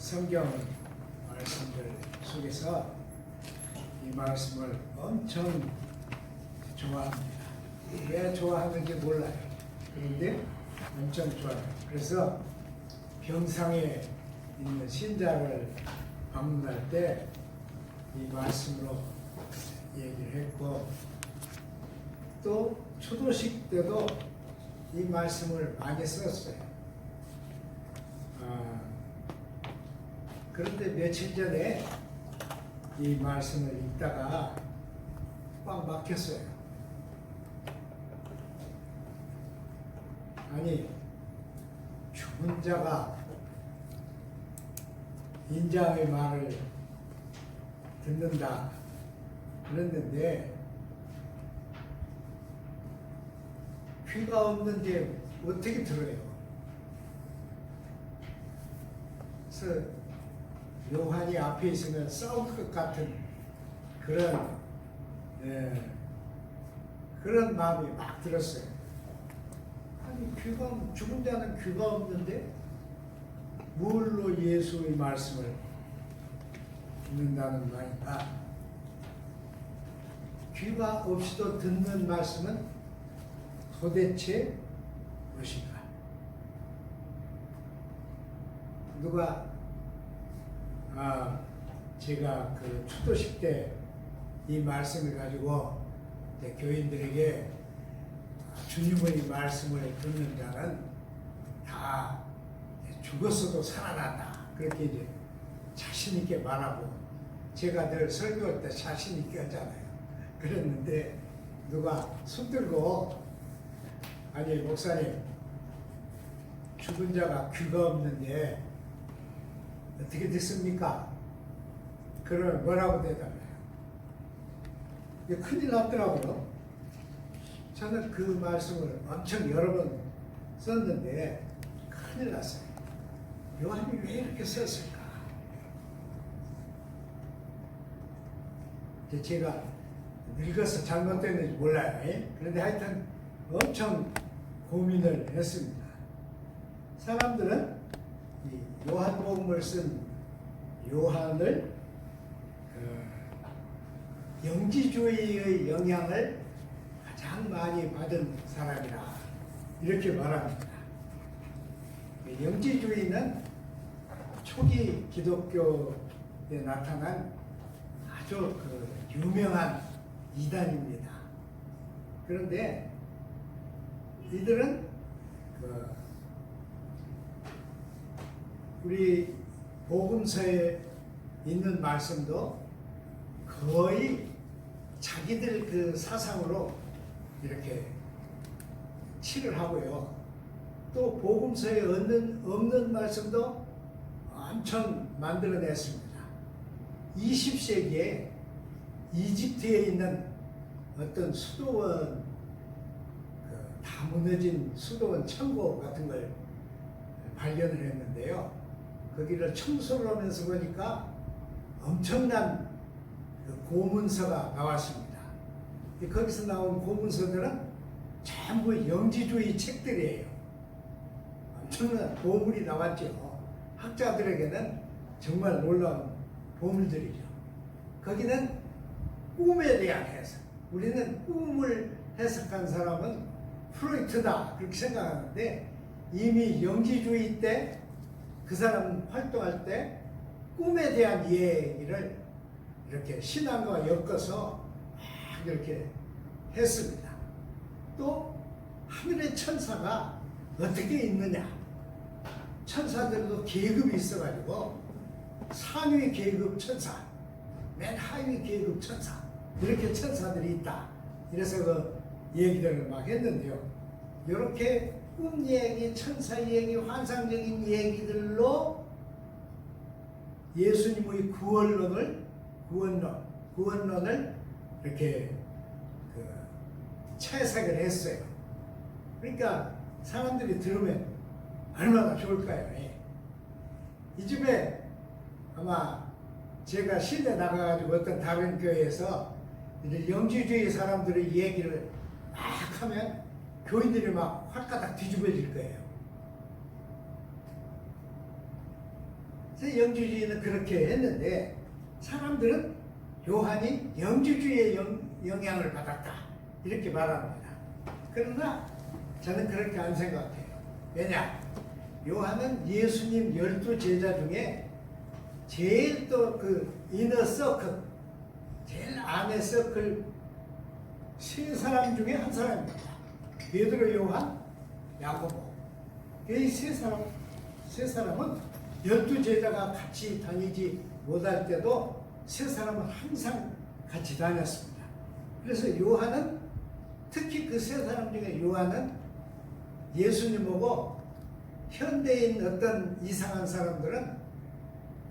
성경 말씀들 속에서 이 말씀을 엄청 좋아합니다. 왜 좋아하는지 몰라요. 그런데 엄청 좋아요. 그래서 병상에 있는 신자를 방문할 때 이 말씀으로 얘기를 했고, 또 추도식 때도 이 말씀을 많이 썼어요. 그런데 며칠 전에 이 말씀을 읽다가 꽉 막혔어요. 아니, 죽은 자가 인자의 말을 듣는다 그랬는데 귀가 없는데 어떻게 들어요? 그래서 요한이 앞에 있으면 싸울 것 같은 그런 그런 마음이 막 들었어요. 아니, 죽은 자는 귀가 없는데 뭘로 예수의 말씀을 듣는다는 말인가? 귀가 없이도 듣는 말씀은 도대체 무엇인가? 누가 제가 그 추도식 때 이 말씀을 가지고 교인들에게 주님의 말씀을 듣는 자는 다 죽었어도 살아난다, 그렇게 이제 자신 있게 말하고, 제가 늘 설교할 때 자신 있게 하잖아요. 그랬는데 누가 손 들고, 아니 목사님, 죽은 자가 귀가 없는데 어떻게 됐습니까? 그러면 뭐라고 대답해요? 큰일 났더라고요. 저는 그 말씀을 엄청 여러 번 썼는데 큰일 났어요. 요한이 왜 이렇게 썼을까? 제가 늙어서 잘못됐는지 몰라요. 그런데 하여튼 엄청 고민을 했습니다. 사람들은 이 요한복음을 쓴 요한을 영지주의의 영향을 가장 많이 받은 사람이라 이렇게 말합니다. 영지주의는 초기 기독교에 나타난 아주 유명한 이단입니다. 그런데 이들은 우리 복음서에 있는 말씀도 거의 자기들 그 사상으로 이렇게 칠을 하고요. 또 복음서에 없는 말씀도 엄청 만들어냈습니다. 20세기에 이집트에 있는 어떤 수도원, 다 무너진 수도원 창고 같은 걸 발견을 했는데요. 거기를 청소를 하면서 보니까 엄청난 고문서가 나왔습니다. 거기서 나온 고문서들은 전부 영지주의 책들이에요. 엄청난 보물이 나왔죠. 학자들에게는 정말 놀라운 보물들이죠. 거기는 꿈에 대한 해석, 우리는 꿈을 해석한 사람은 프로이트다 그렇게 생각하는데, 이미 영지주의 때 그 사람 활동할 때 꿈에 대한 얘기를 이렇게 신앙과 엮어서 막 이렇게 했습니다. 또 하늘의 천사가 어떻게 있느냐, 천사들도 계급이 있어가지고 상위 계급 천사, 맨 하위 계급 천사, 이렇게 천사들이 있다, 이래서 그 얘기들을 막 했는데요. 이렇게 꿈 얘기, 천사 얘기, 환상적인 얘기들로 예수님의 구원론을 이렇게 채색을 했어요. 그러니까 사람들이 들으면 얼마나 좋을까요? 이 집에 아마 제가 시내 나가가지고 어떤 다른 교회에서 영지주의 사람들의 얘기를 막 하면 교인들이 막 활가닥 뒤집어질 거예요. 그래서 영주주의는 그렇게 했는데 사람들은 요한이 영주주의의 영향을 받았다 이렇게 말합니다. 그러나 저는 그렇게 안 생각해요. 왜냐? 요한은 예수님 12제자 중에 제일 또 그 이너 서클, 제일 안의 서클 세 사람 중에 한 사람입니다. 베드로, 요한, 야고보. 이 세 사람은 12제자가 같이 다니지 못할 때도 세 사람은 항상 같이 다녔습니다. 그래서 요한은 특히 그 세 사람 중에 요한은 예수님 보고 현대인 어떤 이상한 사람들은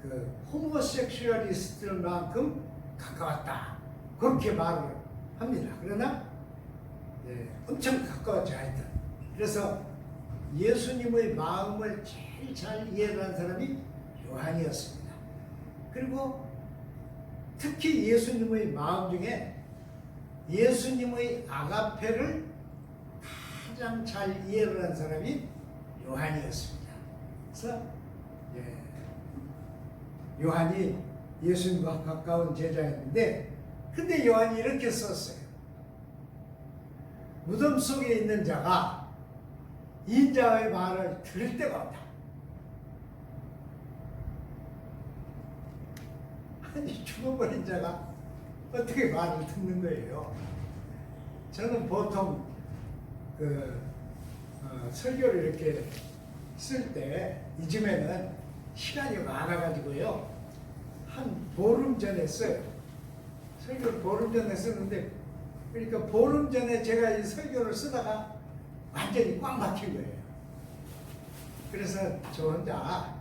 그 호모섹슈얼리스트들만큼 가까웠다 그렇게 말을 합니다. 그러나 엄청 가까웠죠. 하여튼 그래서 예수님의 마음을 제일 잘 이해한 사람이 요한이었습니다. 그리고 특히 예수님의 마음 중에 예수님의 아가페를 가장 잘 이해를 한 사람이 요한이었습니다. 그래서 요한이 예수님과 가까운 제자였는데 근데 요한이 이렇게 썼어요. 무덤 속에 있는 자가 인자의 말을 들을 데가 없다. 아니 죽어버린 자가 어떻게 말을 듣는 거예요? 저는 보통 설교를 이렇게 쓸 때 이쯤에는 시간이 많아가지고요 한 보름 전에 써요. 설교를 보름 전에 쓰는데 그러니까 보름 전에 제가 이 설교를 쓰다가 완전히 꽉 막힌 거예요. 그래서 저 혼자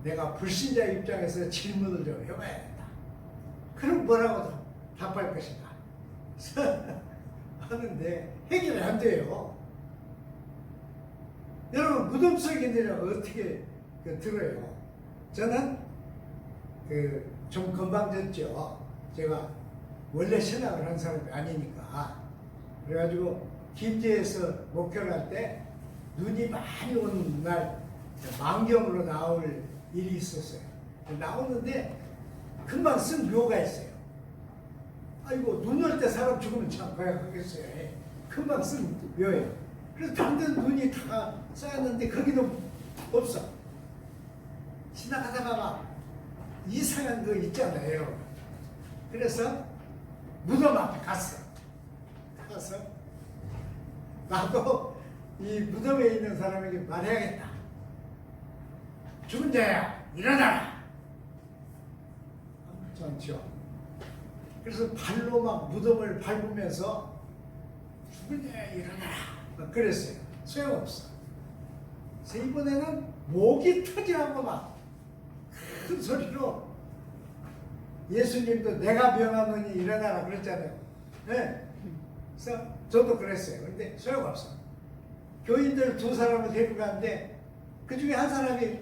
내가 불신자 입장에서 질문을 좀 해봐야겠다. 그럼 뭐라고 답할 것인가? 하는데 해결이 안 돼요. 여러분 무덤 속에 내려가 어떻게 들어요? 저는 좀 건방졌죠. 제가 원래 신학을 한 사람이 아니니까. 그래가지고 김제에서 목회를 할 때 눈이 많이 오는 날 망경으로 나올 일이 있었어요. 나오는데 금방 쓴 묘가 있어요. 아이고 눈 올 때 사람 죽으면 참 고약하겠어요. 금방 쓴 묘예요. 그래서 다른 눈이 다 쌓였는데 거기도 없어. 지나가다가 막 이상한 거 있잖아요. 그래서 무덤 앞에 갔어. 가서 나도 이 무덤에 있는 사람에게 말해야겠다. 죽은 자야 일어나라. 좋죠. 그래서 발로 막 무덤을 밟으면서 죽은 자야 일어나라 막 그랬어요. 소용없어. 그래서 이번에는 목이 터지라고 막 큰 소리로 예수님도 내가 병하느니 일어나라 그랬잖아요. 네. 그래서 저도 그랬어요. 근데 소용없어. 교인들 두 사람을 데리고 가는데 그 중에 한 사람이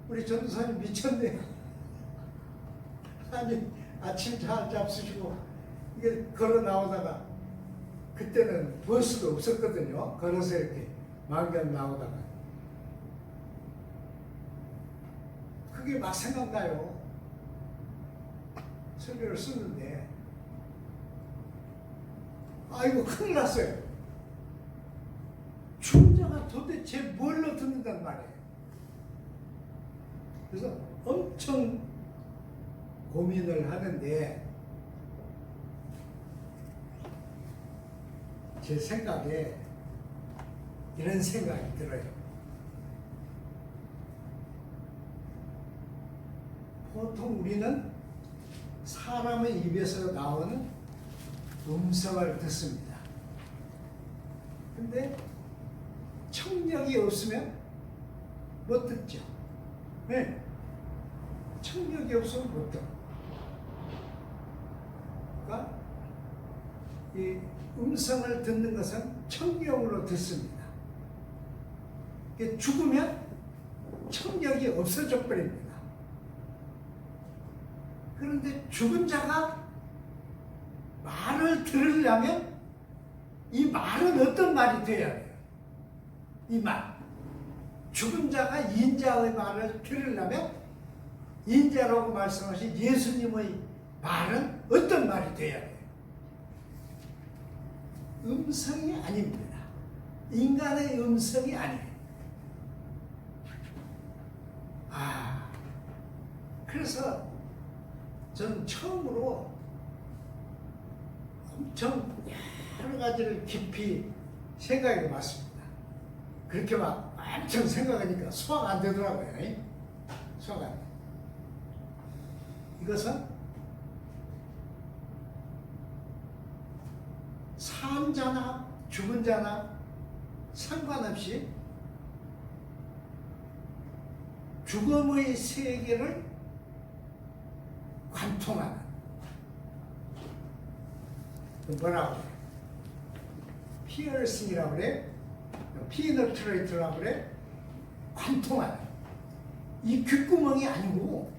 우리 전도사님 미쳤네. 아니 아침 잘 잡수시고 이게 걸어 나오다가 그때는 버스도 없었거든요. 걸어서 이렇게 망경 나오다가 그게 막 생각나요. 설교를 쓰는데 아이고 큰일 났어요. 충자가 도대체 뭘로 듣는단 말이에요. 그래서 엄청 고민을 하는데 제 생각에 이런 생각이 들어요. 보통 우리는 사람의 입에서 나오는 음성을 듣습니다. 근데 청력이 없으면 못 듣죠. 네. 청력이 없으면 못 들어. 그러니까 이 음성을 듣는 것은 청력으로 듣습니다. 죽으면 청력이 없어져 버립니다. 그런데 죽은 자가 말을 들으려면 이 말은 어떤 말이 돼야 돼요? 이 말. 죽은 자가 인자의 말을 들으려면 인자라고 말씀하신 예수님의 말은 어떤 말이 돼야 돼요? 음성이 아닙니다. 인간의 음성이 아니에요. 그래서 저는 처음으로 엄청 여러 가지를 깊이 생각해 봤습니다. 그렇게 막 엄청 생각하니까 소화가 안 되더라고요. 소화가 안 돼요. 이것은 산 자나 죽은 자나 상관없이 죽음의 세계를 관통하는, 뭐라고 그래? 피어싱이라고 그래? 피너트레이트라고 그래? 관통하는. 이 귓구멍이 아니고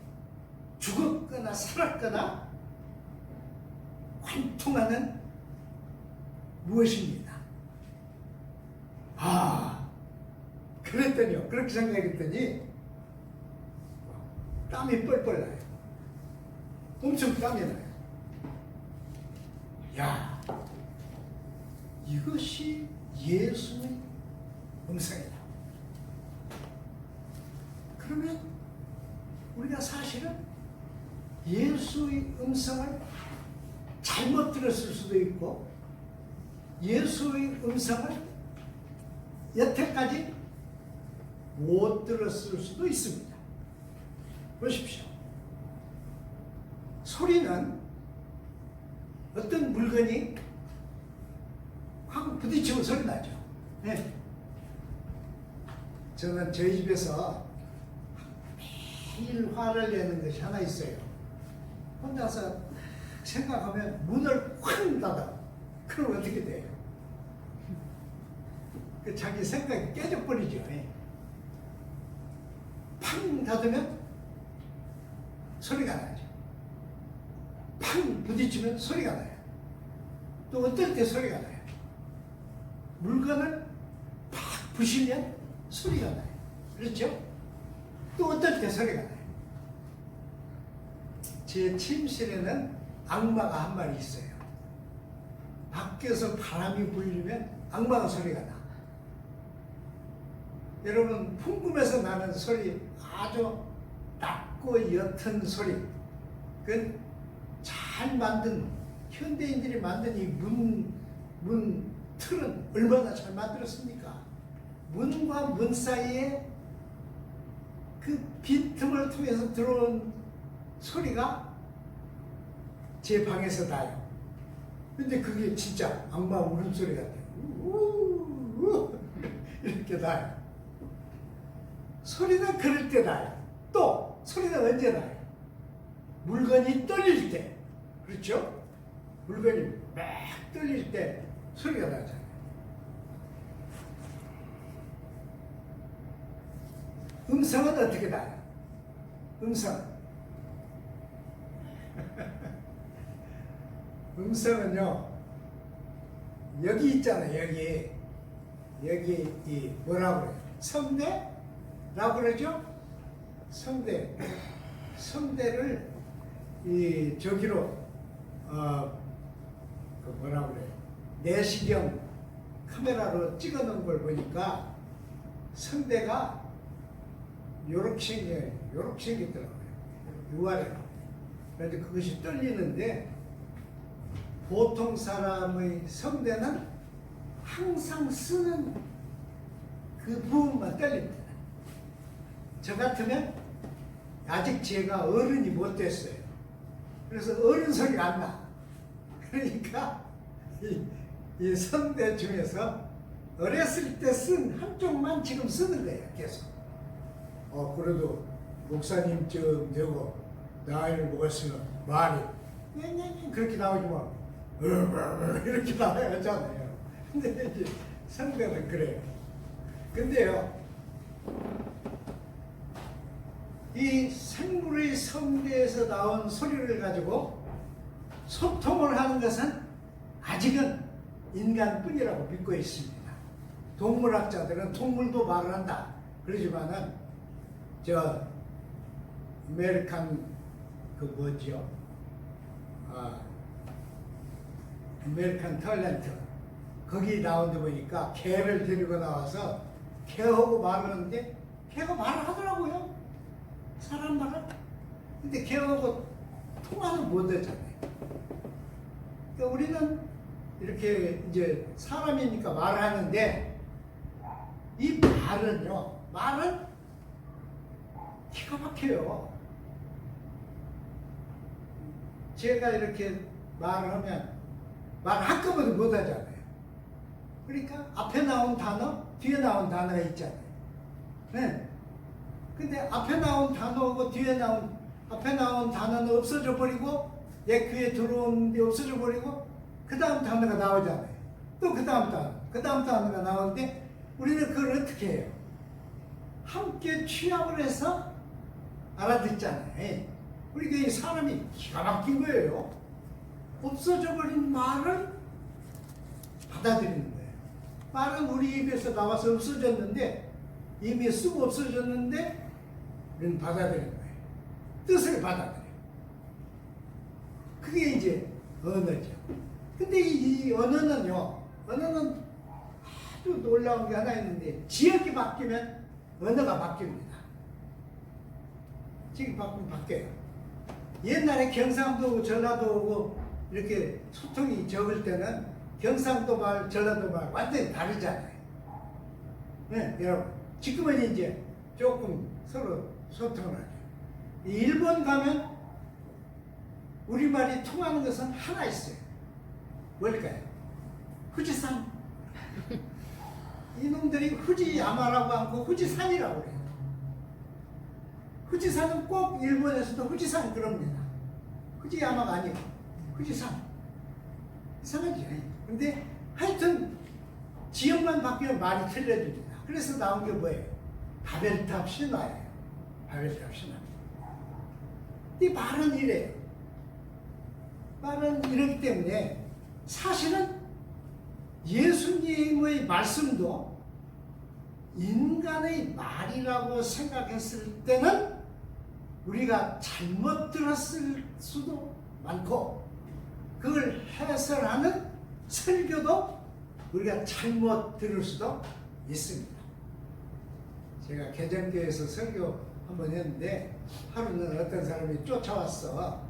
죽었거나 살았거나 관통하는 무엇입니다. 그랬더니요. 그렇게 생각했더니 땀이 뻘뻘 나요. 엄청 땀이 나요. 야, 이것이 예수의 음성이다. 그러면 우리가 사실은 예수의 음성을 잘못 들었을 수도 있고, 예수의 음성을 여태까지 못 들었을 수도 있습니다. 보십시오. 소리는 어떤 물건이 확 부딪히면 소리 나죠. 네. 저는 저희 집에서 매일 화를 내는 것이 하나 있어요. 혼자서 생각하면 문을 확 닫아. 그럼 어떻게 돼요? 자기 생각이 깨져버리죠. 팡 닫으면 소리가 나죠. 팡 부딪히면 소리가 나요. 또 어떨 때 소리가 나요. 물건을 팍 부시면 소리가 나요. 그렇죠? 또 어떨 때 소리가 나요. 제 침실에는 악마가 한 마리 있어요. 밖에서 바람이 불리면 악마가 소리가 나. 여러분, 풍금에서 나는 소리, 아주 낮고 옅은 소리, 그 잘 만든, 현대인들이 만든 이 문 틀은 얼마나 잘 만들었습니까? 문과 문 사이에 그 빈틈을 통해서 들어온 소리가 제 방에서 나요. 근데 그게 진짜 악마 울음소리 같아요. 우우우 이렇게 나요. 소리는 그럴 때 나요. 또 소리는 언제 나요? 물건이 떨릴 때. 그렇죠? 물건이 막 떨릴 때 소리가 나잖아요. 음성은 어떻게 나요? 음성은요, 여기 있잖아요. 여기 이 뭐라고 그래요? 성대라고 그러죠? 성대를 이 저기로 그 뭐라고 그래요? 내시경 카메라로 찍어놓은 걸 보니까 성대가 요렇게 생겼더라고요. 유아래로. 그런데 그것이 떨리는데, 보통 사람의 성대는 항상 쓰는 그 부분만 떨립니다. 저 같으면 아직 제가 어른이 못 됐어요. 그래서 어른 소리가 안 나. 그러니까 이 성대 중에서 어렸을 때 쓴 한쪽만 지금 쓰는 거예요. 계속. 그래도 목사님쯤 되고 나이를 먹었으면 말이 그렇게 나오지만 이렇게 나와야 하잖아요. 근데 이제 성대는 그래요. 근데요, 이 생물의 성대에서 나온 소리를 가지고 소통을 하는 것은 아직은 인간뿐이라고 믿고 있습니다. 동물학자들은 동물도 말을 한다 그러지만은 아메리칸 그 뭐죠? 아메리칸 탤런트 거기 나온 데 보니까 개를 데리고 나와서 개하고 말을 하는데 개가 말을 하더라고요. 사람 말을. 근데 개하고 통화는 못 하잖아요. 그러니까 우리는 이렇게 이제 사람이니까 말을 하는데 이 말은 기가 막혀요. 제가 이렇게 말을 하면 말 한꺼번에 못 하잖아요. 그러니까 앞에 나온 단어, 뒤에 나온 단어가 있잖아요. 네. 근데 앞에 나온 단어하고 앞에 나온 단어는 없어져 버리고 내 귀에 들어오는데 없어져 버리고 그 다음 단어가 나오잖아요. 또 그 다음 단어가 나오는데 우리는 그걸 어떻게 해요? 함께 취합을 해서 알아듣잖아요. 우리가 이 사람이 기가 막힌 거예요. 없어져 버린 말을 받아들이는 거예요. 말은 우리 입에서 나와서 없어졌는데 이미 쓰고 없어졌는데 우리는 받아들이는 거예요. 뜻을 받아들여요. 그게 이제 언어죠. 근데 이 언어는 아주 놀라운 게 하나 있는데 지역이 바뀌면 언어가 바뀝니다. 지역이 바뀌면 바뀌어요. 옛날에 경상도 오고 전라도 오고 이렇게 소통이 적을 때는 경상도 말, 전라도 말 완전히 다르잖아요. 네, 여러분. 지금은 이제 조금 서로 소통을 하죠. 일본 가면 우리말이 통하는 것은 하나 있어요. 뭘까요? 후지산. 이놈들이 후지야마라고 하고 후지산이라고 그래요. 후지산은 꼭 일본에서도 후지산 그럽니다. 후지야마가 아니고 후지산. 이상하지? 근데 하여튼 지역만 바뀌면 말이 틀려집니다. 그래서 나온 게 뭐예요? 바벨탑 신화예요. 바벨탑 신화. 이 말은 이래요. 말은 이러기 때문에 사실은 예수님의 말씀도 인간의 말이라고 생각했을 때는 우리가 잘못 들었을 수도 많고 그걸 해설하는 설교도 우리가 잘못 들을 수도 있습니다. 제가 개정교회에서 설교 한번 했는데 하루는 어떤 사람이 쫓아왔어.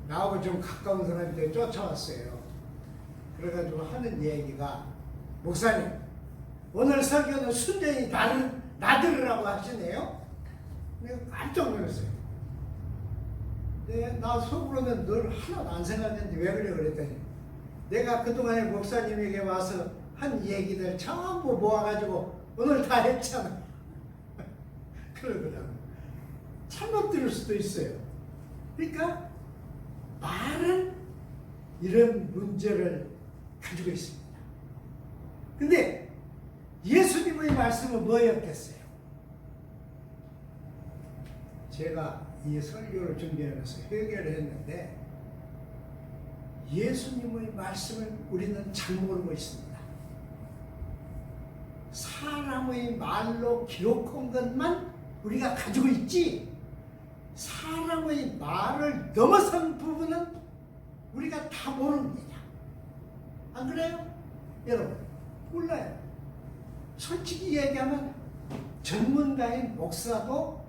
나하고 좀 가까운 사람인데 쫓아왔어요. 그래가지고 하는 얘기가 목사님 오늘 설교는 순전히 나들으라고 하시네요. 내가 깜짝 놀랐어요. 나 속으로는 늘 하나도 안 생각했는데 왜 그래 그랬더니 내가 그동안에 목사님에게 와서 한 얘기들 전부 모아가지고 오늘 다 했잖아. 그러더라고. 잘못 들을 수도 있어요. 그러니까 말은 이런 문제를 가지고 있습니다. 근데 예수님의 말씀은 뭐였겠어요? 제가 이 설교를 준비하면서 회개를 했는데 예수님의 말씀을 우리는 잘 모르고 있습니다. 사람의 말로 기록한 것만 우리가 가지고 있지 사람의 말을 넘어선 부분은 우리가 다 모릅니다. 안 그래요? 여러분 몰라요. 솔직히 얘기하면 전문가인 목사도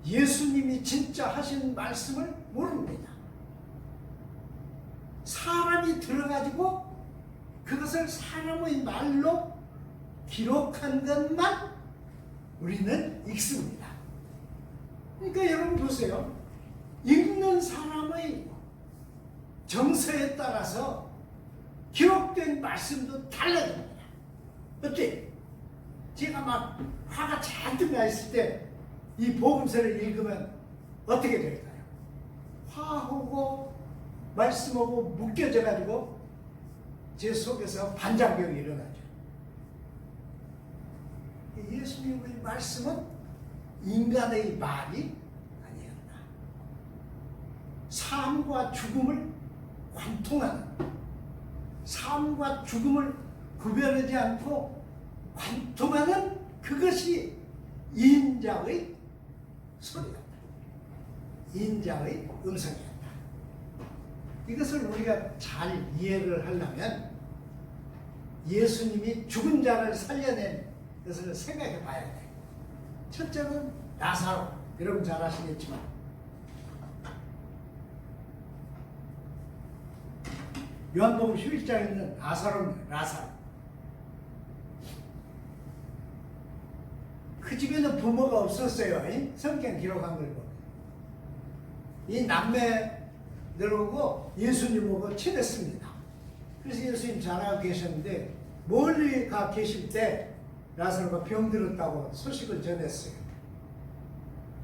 예수님이 진짜 하신 말씀을 모릅니다. 사람이 들어가지고 그것을 사람의 말로 기록한 것만 우리는 읽습니다. 그러니까 여러분 보세요. 읽는 사람의 정서에 따라서 기록된 말씀도 달라집니다. 어때? 제가 막 화가 잔뜩 나 있을 때 이 복음서를 읽으면 어떻게 될까요? 화하고 말씀하고 묶여져 가지고 제 속에서 반작용이 일어나죠. 예수님의 말씀은 인간의 말이 아니었다. 삶과 죽음을 관통하는, 삶과 죽음을 구별하지 않고 관통하는 그것이 인자의 소리였다. 인자의 음성이었다. 이것을 우리가 잘 이해를 하려면 예수님이 죽은 자를 살려낸 것을 생각해 봐야 돼. 첫째는 나사로. 여러분 잘 아시겠지만 요한복음 11장에 있는 나사로입니다. 나사로. 그 집에는 부모가 없었어요. 성경 기록한 걸 보면. 이 남매들하고 예수님 보고 친했습니다. 그래서 예수님 잘하고 계셨는데 멀리 가 계실 때 나사로가 병들었다고 소식을 전했어요.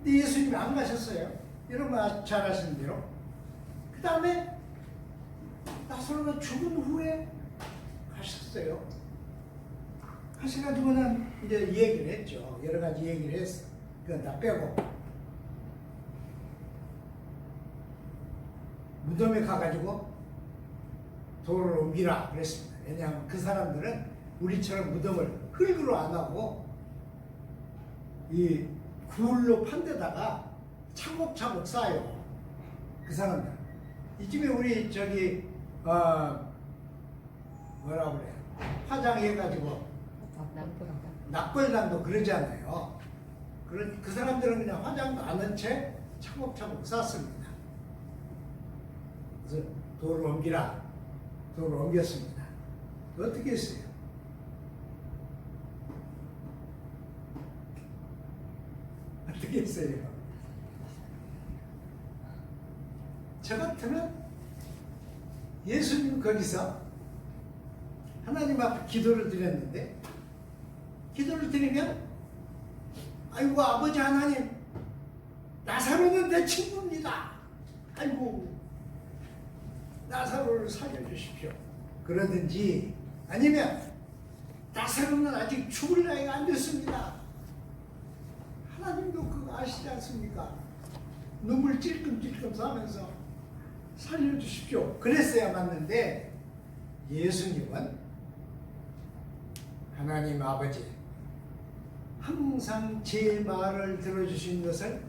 근데 예수님이 안 가셨어요. 여러분 잘 아시는 대로. 그 다음에 나사로가 죽은 후에 가셨어요. 하셔가지고는 이제 얘기를 했죠. 여러 가지 얘기를 했어. 그건 다 빼고. 무덤에 가가지고 돌을 옮기라 그랬습니다. 왜냐하면 그 사람들은 우리처럼 무덤을 흙으로 안 하고 이 굴로 판 데다가 차곡차곡 쌓아요. 그 사람들. 이쯤에 우리 저기 뭐라 그래? 화장해가지고 납골당도 그러잖아요. 그 사람들은 그냥 화장도 안 한 채 차곡차곡 쌓습니다. 그래서 돌을 옮기라. 돌을 옮겼습니다. 어떻게 했어요? 어떻게 했어요? 저 같으면 예수님 거기서 하나님 앞에 기도를 드렸는데 기도를 드리면 아이고 아버지 하나님 나사로는 내 친구입니다. 아이고 나사로를 살려주십시오. 그러든지 아니면 나사로는 아직 죽을 나이가 안 됐습니다. 하나님도 그거 아시지 않습니까? 눈물 찔끔찔끔 싸면서 살려주십시오. 그랬어야 맞는데 예수님은 하나님 아버지 항상 제 말을 들어주신 것을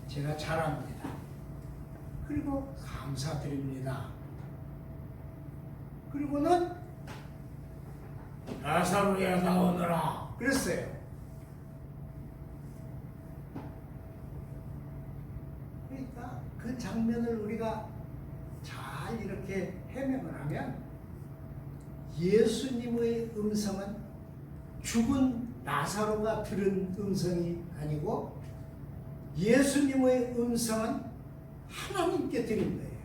제가 잘 압니다. 그리고 감사드립니다. 그리고는 나사로야 나오너라 그랬어요. 그러니까 그 장면을 우리가 잘 이렇게 해명을 하면 예수님의 음성은 죽은 나사로가 들은 음성이 아니고 예수님의 음성은 하나님께 들린 거예요.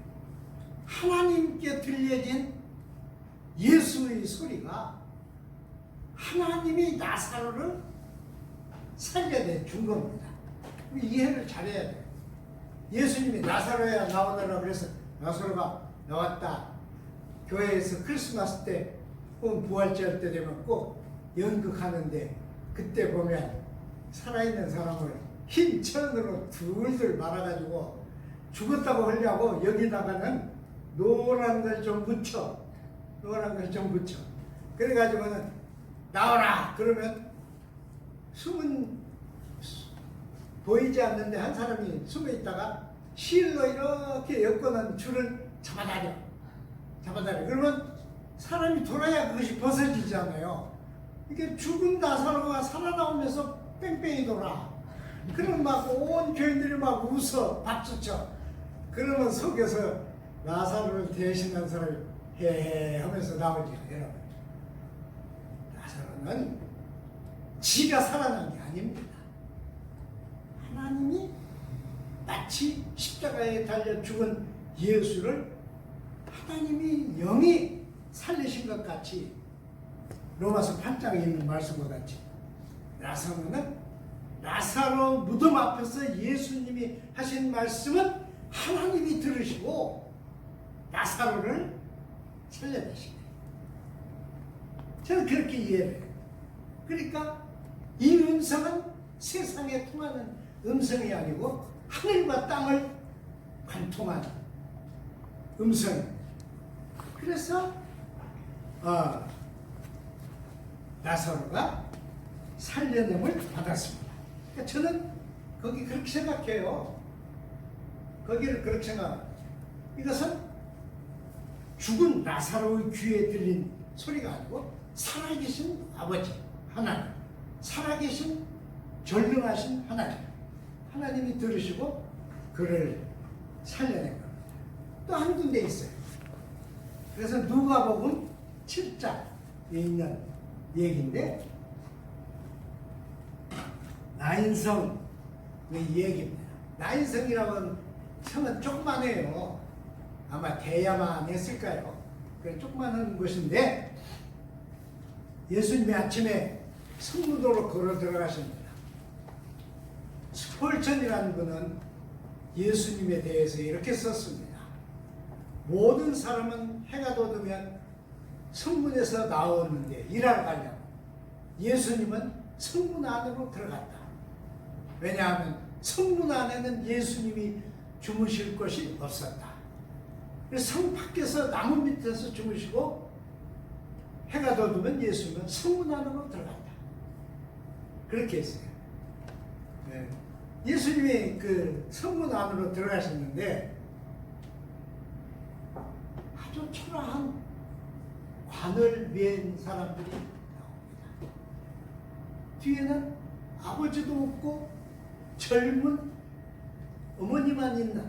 하나님께 들려진 예수의 소리가 하나님이 나사로를 살려내 준 겁니다. 이해를 잘해야 돼요. 예수님이 나사로야 나오너라 그래서 나사로가 나왔다. 교회에서 크리스마스 때 혹은 부활절 때 되면 꼭 연극하는데 그때 보면 살아있는 사람을 흰 천으로 둘둘 말아가지고 죽었다고 하려고 여기다가는 노란 걸 좀 붙여. 노란 걸 좀 붙여. 그래가지고는 나오라! 그러면 숨은 보이지 않는데 한 사람이 숨어 있다가 실로 이렇게 엮어놓은 줄을 잡아다녀. 그러면 사람이 돌아야 그것이 벗어지잖아요. 이게 죽은 나사로가 살아나오면서 뺑뺑이 돌아. 그럼 막 온 교인들이 막 웃어 박수쳐. 그러면 속에서 나사로를 대신한 사람이 헤헤 하면서 나오죠. 여러분, 나사로는 지가 살아난 게 아닙니다. 하나님이 마치 십자가에 달려 죽은 예수를 하나님이 영이 살리신 것 같이 로마서 8장에 있는 말씀과 같이 나사로는 나사로 무덤 앞에서 예수님이 하신 말씀은 하나님이 들으시고 나사로를 살려내신 거예요. 저는 그렇게 이해를 해요. 그러니까 이 음성은 세상에 통하는 음성이 아니고 하늘과 땅을 관통하는 음성입니다. 그래서 나사로가 살려냄을 받았습니다. 그러니까 저는 거기 그렇게 생각해요. 거기를 그렇게 생각합니다. 이것은 죽은 나사로의 귀에 들린 소리가 아니고 살아계신 아버지 하나님, 살아계신 전능하신 하나님이 들으시고 그를 살려낸 겁니다. 또 한 군데 있어요. 그래서 누가복음 7장에 있는 얘기인데 나인성의 얘기입니다. 나인성이라는 성은 조그만해요. 아마 대야만 했을까요? 그 조그만한 곳인데 예수님이 아침에 성무도로 걸어 들어가십니다. 스폴천이라는 분은 예수님에 대해서 이렇게 썼습니다. 모든 사람은 해가 돋으면 성문에서 나오는데 일하러 가려고 예수님은 성문 안으로 들어갔다. 왜냐하면 성문 안에는 예수님이 주무실 곳이 없었다. 그래서 성 밖에서 나무 밑에서 주무시고 해가 돋으면 예수님은 성문 안으로 들어갔다. 그렇게 했어요. 네. 예수님이 그 성문 안으로 들어가셨는데 아주 초라한 관을 맨 사람들이 나옵니다. 뒤에는 아버지도 없고 젊은 어머니만 있는,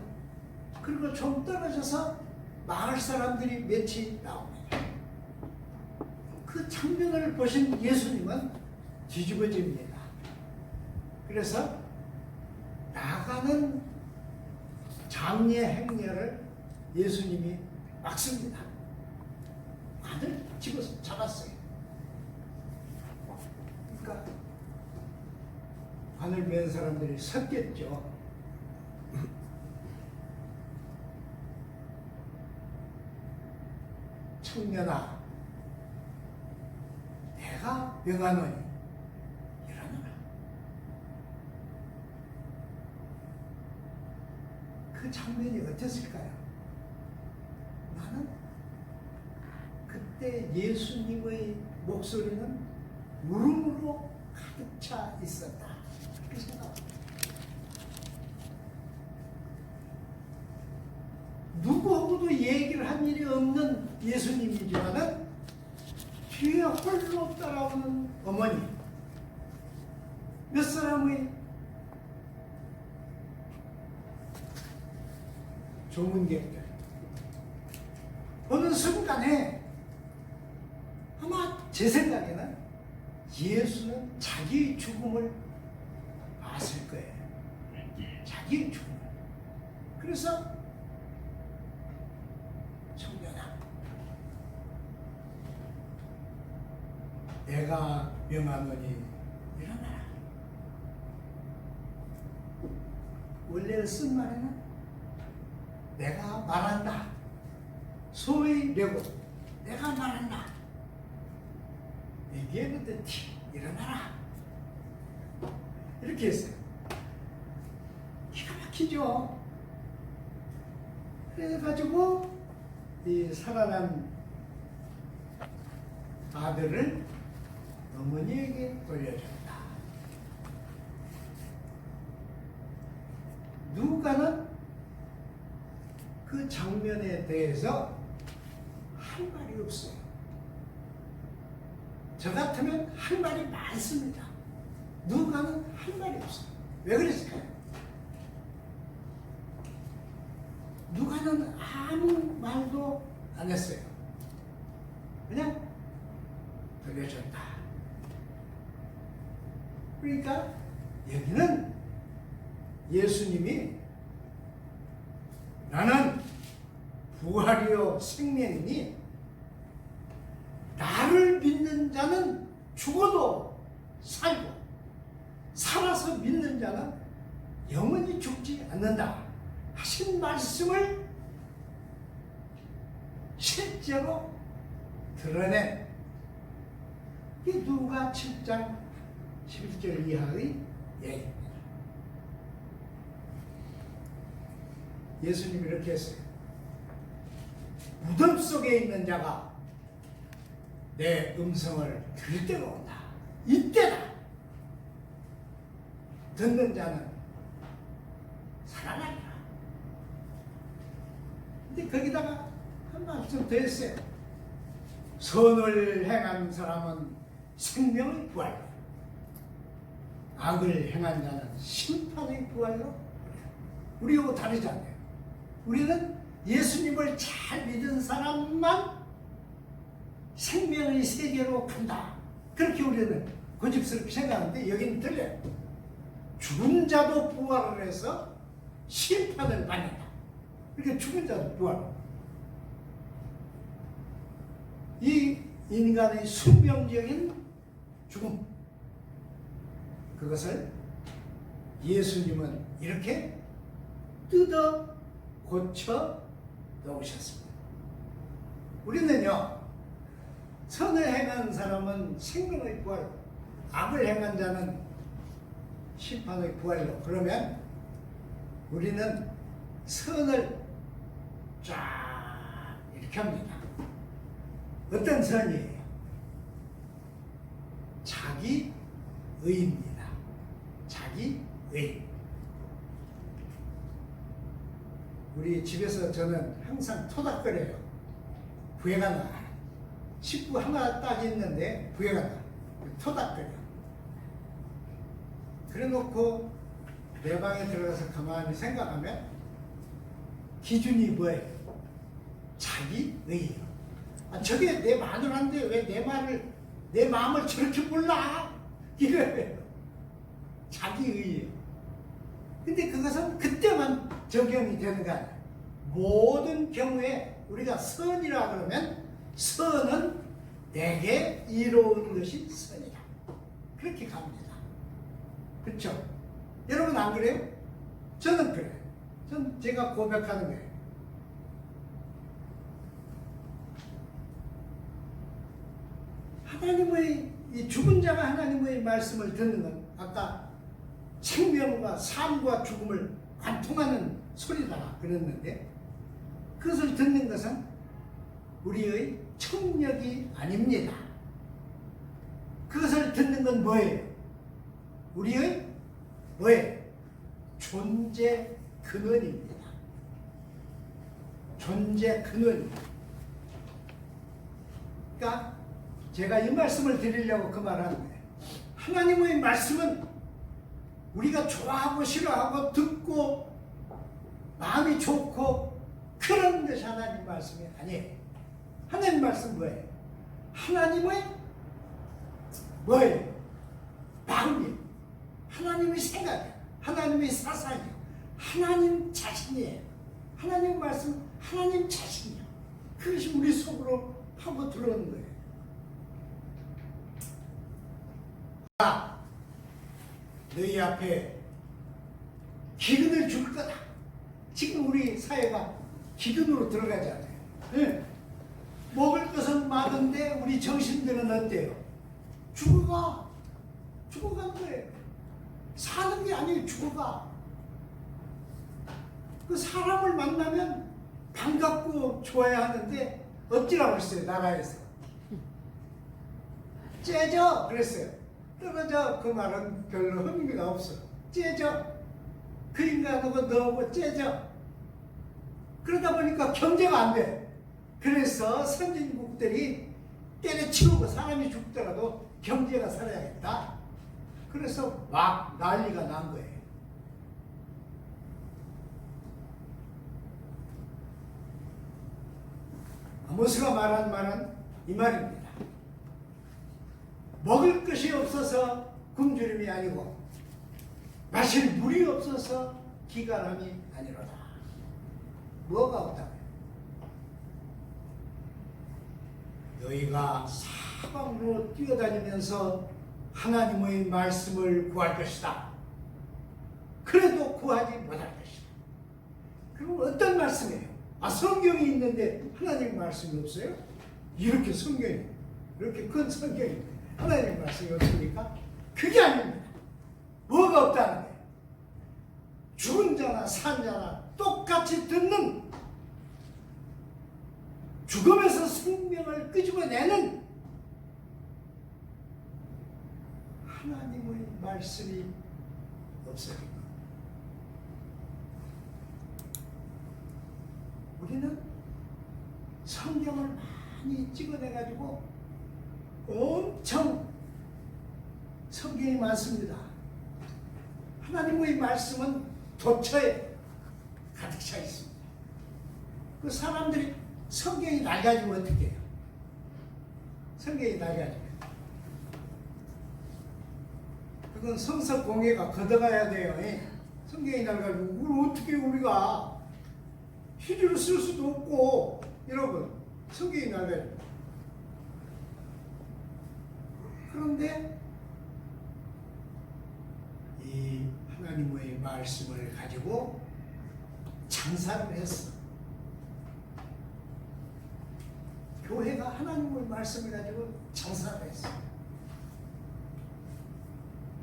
그리고 좀 떨어져서 마을 사람들이 몇이 나옵니다. 그 장면을 보신 예수님은 뒤집어집니다. 그래서 나가는 장례 행렬을 예수님이 막습니다. 관을 집어서 잡았어요. 그러니까 관을 맨 사람들이 섰겠죠. 청년아, 내가 명하노니 일어나라. 그 장면이 어땠을까요? 나는 그때 예수님의 목소리는 울음으로 가득 차 있었다. 그렇게 생각합니다. 누구하고도 얘기를 한 일이 없는 예수님이지만은 뒤에 홀로 따라오는 어머니, 몇 사람의 조문객들, 어느 순간에 아마 제 생각에는 예수는 자기의 죽음을 봤을 거예요. 자기의 죽음을. 그래서 청년아, 내가 명하노니 일어나라. 원래 쓴 말에는 내가 말한다, 소위 내고 내가 말한다, 얘기했는데 일어나라, 이렇게 했어요. 기가 막히죠. 그래가지고 이 살아난 아들을 어머니에게 돌려줬다. 누가는 그 장면에 대해서 할 말이 없어요. 저 같으면 할 말이 많습니다. 누가는 할 말이 없어요. 왜 그랬을까요? 누가는 아무 말도 안 했어요. 그냥 돌려줬다. 그러니까 여기는 예수님이 나는 부활이요 생명이니 나를 믿는 자는 죽어도 살고 살아서 믿는 자는 영원히 죽지 않는다 하신 말씀을 실제로 드러낸 이 누가 7장 11절 이하의 얘기입니다. 예수님이 이렇게 했어요. 무덤 속에 있는 자가 내 음성을 들을 때가 온다. 이때다. 듣는 자는 거기다가 한 말씀 더 했어요. 선을 행한 사람은 생명의 부활로, 악을 행한 자는 심판의 부활로. 우리하고 다르지 않아요. 우리는 예수님을 잘 믿은 사람만 생명의 세계로 간다. 그렇게 우리는 고집스럽게 생각하는데 여기는 틀려요. 죽은 자도 부활을 해서 심판을 받는다. 그러니까 죽은 자도 부활. 이 인간의 숙명적인 죽음, 그것을 예수님은 이렇게 뜯어 고쳐 놓으셨습니다. 우리는요, 선을 행한 사람은 생명의 부활로, 악을 행한 자는 심판의 부활로. 그러면 우리는 선을 쫙 이렇게 합니다. 어떤 선이에요? 자기의입니다. 자기의. 우리 집에서 저는 항상 토닥거려요. 부해가 나. 식구 하나 딱 있는데 부해가 나. 토닥거려. 그래 놓고 내 방에 들어가서 가만히 생각하면 기준이 뭐예요? 자기의예요. 아, 저게 내 마누라인데 왜 내 마음을 저렇게 몰라? 이거예요. 자기의예요. 근데 그것은 그때만 적용이 되는 거 아니에요. 모든 경우에 우리가 선이라 그러면 선은 내게 이로운 것이 선이다. 그렇게 갑니다. 그렇죠? 여러분 안 그래요? 저는 그래요. 전 제가 고백하는 거예요. 하나님의 이 죽은 자가 하나님의 말씀을 듣는 건 아까 생명과 삶과 죽음을 관통하는 소리다 그랬는데, 그것을 듣는 것은 우리의 청력이 아닙니다. 그것을 듣는 건 뭐예요? 우리의 뭐예요? 존재 근원입니다. 존재 근원입니다. 그러니까 제가 이 말씀을 드리려고 그 말하는 거예요. 하나님의 말씀은 우리가 좋아하고 싫어하고 듣고 마음이 좋고 그런 것이 하나님 말씀이 아니에요. 하나님 말씀 뭐예요? 하나님의 뭐예요? 마음이에요. 하나님의 생각이에요. 하나님의 사상이에요. 하나님 자신이에요. 하나님 말씀, 하나님 자신이에요. 그것이 우리 속으로 파고 들어오는 거예요. 너희 앞에 기근을 줄 거다. 지금 우리 사회가 기근으로 들어가지 않아요. 네. 먹을 것은 많은데 우리 정신들은 어때요? 죽어간 거예요. 사는 게 아니에요. 죽어가. 그 사람을 만나면 반갑고 좋아야 하는데 어찌라고 했어요? 나라에서 째져 그랬어요. 떨어져. 그 말은 별로 흥미가 없어. 째져. 그 인간하고 너하고 째져. 그러다 보니까 경제가 안 돼. 그래서 선진국들이 때려치우고 사람이 죽더라도 경제가 살아야겠다. 그래서 막 난리가 난 거예요. 아모스가 말한 말은 이 말입니다. 먹을 것이 없어서 굶주림이 아니고 마실 물이 없어서 기갈함이 아니로다. 뭐가 없다고요? 너희가 사방으로 뛰어다니면서 하나님의 말씀을 구할 것이다. 그래도 구하지 못할 것이다. 그럼 어떤 말씀이에요? 아, 성경이 있는데 하나님 말씀이 없어요? 이렇게 성경이, 이렇게 큰 성경이 하나님 말씀이 없습니까? 그게 아닙니다. 뭐가 없다는 거예요? 죽은 자나 산 자나 똑같이 듣는, 죽음에서 생명을 끄집어내는 하나님의 말씀이 없으니까 우리는 성경을 많이 찍어내가지고 엄청 성경이 많습니다. 하나님의 말씀은 도처에 가득 차 있습니다. 그 사람들이 성경이 낡아지면 어떻게 해요? 성경이 낡아지면 그건 성서 공예가 걷어가야 돼요. 성경이 낡아지면 그걸 어떻게 우리가 휴지로 쓸 수도 없고 여러분 성경이 낡아집니다. 그런데 이 하나님의 말씀을 가지고 장사를 했어. 교회가 하나님의 말씀을 가지고 장사를 했어.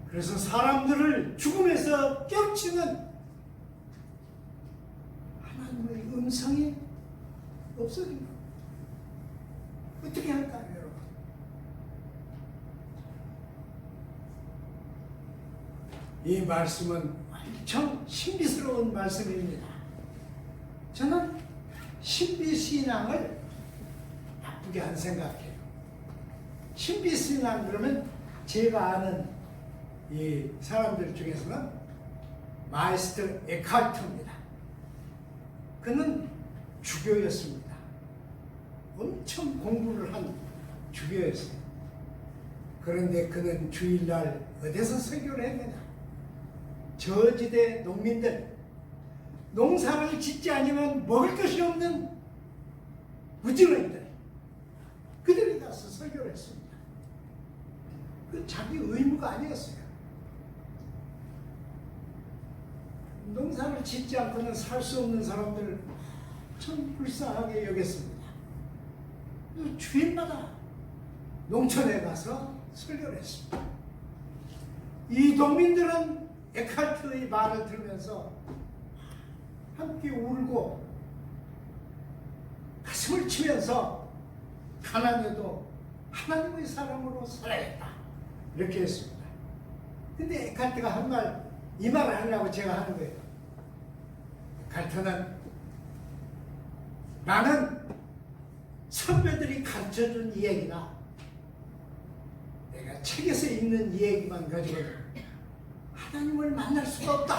그래서 사람들을 죽음에서 깨우치는 하나님의 음성이 없어진 거예요. 어떻게 할까요, 여러분? 이 말씀은 엄청 신비스러운 말씀입니다. 저는 신비신앙을 나쁘게 안 생각해요. 신비신앙 그러면 제가 아는 이 사람들 중에서는 마이스터 에카르트입니다. 그는 주교였습니다. 엄청 공부를 한 주교였어요. 그런데 그는 주일날 어디서 설교를 했느냐? 저지대 농민들, 농사를 짓지 않으면 먹을 것이 없는 무지노인들, 그들이 가서 설교를 했습니다. 그 자기 의무가 아니었어요. 농사를 짓지 않고는 살 수 없는 사람들을 참 불쌍하게 여겼습니다. 주일마다 농촌에 가서 설교를 했습니다. 이 농민들은 에카르트의 말을 들으면서 함께 울고 가슴을 치면서 가난해도 하나님의 사람으로 살아야겠다 이렇게 했습니다. 근데 에카르트가 한 말, 이 말을 하려고 제가 하는 거예요. 에카르트는 나는 선배들이 가르쳐준 이야기나 내가 책에서 읽는 이야기만 가지고는 하나님을 만날 수가 없다.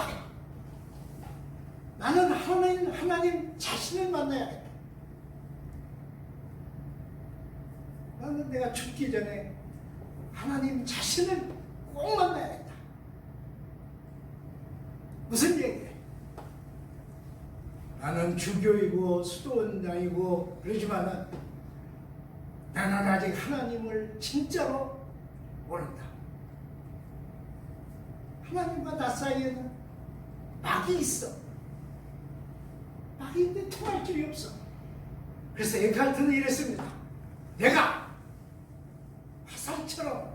나는 하나님 자신을 만나야겠다. 나는 내가 죽기 전에 하나님 자신을 꼭 만나야겠다. 무슨 얘기예요? 나는 주교이고 수도원장이고 그러지만은 나는 아직 하나님을 진짜로 모른다. 하나님과 나 사이에는 막이 있어. 막이 있는데 통할 길이 없어. 그래서 에카르트는 이랬습니다. 내가 화살처럼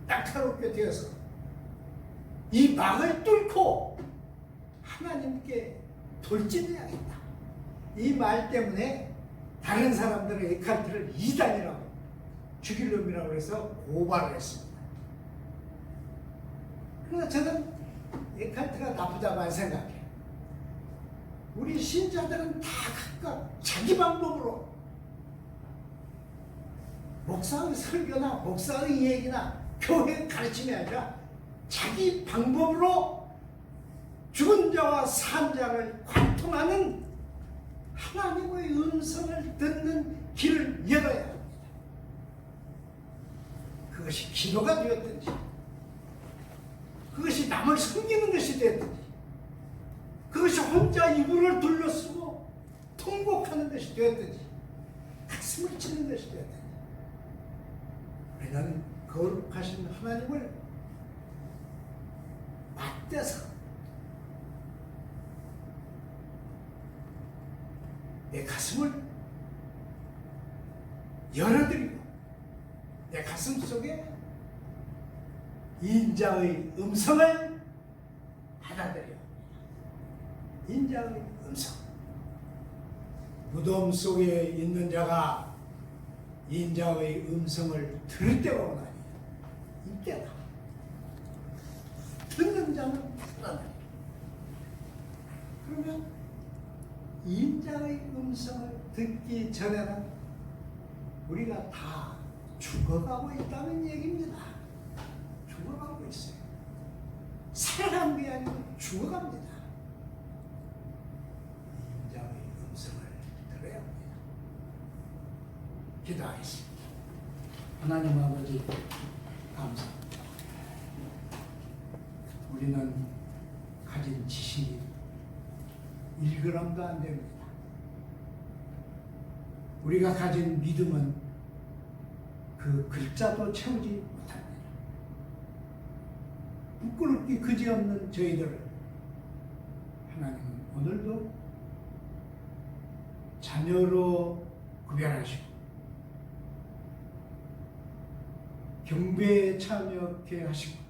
날카롭게 되어서 이 막을 뚫고 하나님께 돌진해야겠다. 이 말 때문에 다른 사람들은 에카르트를 이단이라고 죽일 놈이라고 해서 고발을 했습니다. 그러나 저는 에카르트가 나쁘다고 안 생각해요. 우리 신자들은 다 각각 자기 방법으로 목사의 설교나 목사의 얘기나 교회 가르침이 아니라 자기 방법으로 죽은 자와 산 자를 관통하는 하나님의 음성을 듣는 길을 열어야 합니다. 그것이 기도가 되었든지 그것이 남을 섬기는 것이 되었든지 그것이 혼자 이불을 둘러쓰고 통곡하는 것이 되었든지 가슴을 치는 것이 되었든지 우리는 거룩하신 하나님을 맞대서 내 가슴을 열어드리고 내 가슴 속에 인자의 음성을 받아들여야 합니다. 인자의 음성. 무덤 속에 있는 자가 인자의 음성을 들을 때가 오나니 이때다. 듣는 자는 살아나니. 그러면 인자의 음성을 듣기 전에는 우리가 다 죽어가고 있다는 얘기입니다. 죽어가고 있어요. 살아간 게 아니고 죽어갑니다. 인자의 음성을 들어야 합니다. 기도하겠습니다. 하나님 아버지 감사합니다. 우리는 가진 지식이 1g도 안 됩니다. 우리가 가진 믿음은 그 글자도 채우지 못합니다. 부끄럽기 그지없는 저희들을 하나님은 오늘도 자녀로 구별하시고 경배에 참여케 하시고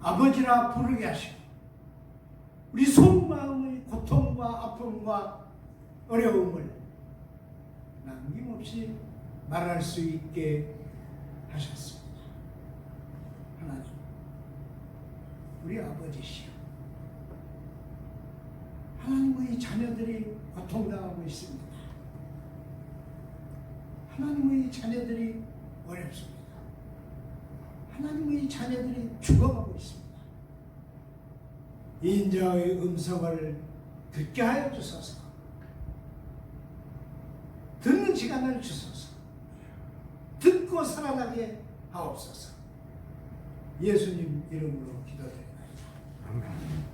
아버지라 부르게 하시고 우리 속마음의 고통과 아픔과 어려움을 남김없이 말할 수 있게 하셨습니다. 하나님, 우리 아버지시여, 하나님의 자녀들이 고통당하고 있습니다. 하나님의 자녀들이 어렵습니다. 하나님의 자녀들이 죽어가고 있습니다. 인자의 음성을 듣게 하여 주소서. 듣는 시간을 주소서. 듣고 살아나게 하옵소서. 예수님 이름으로 기도드립니다. 아멘.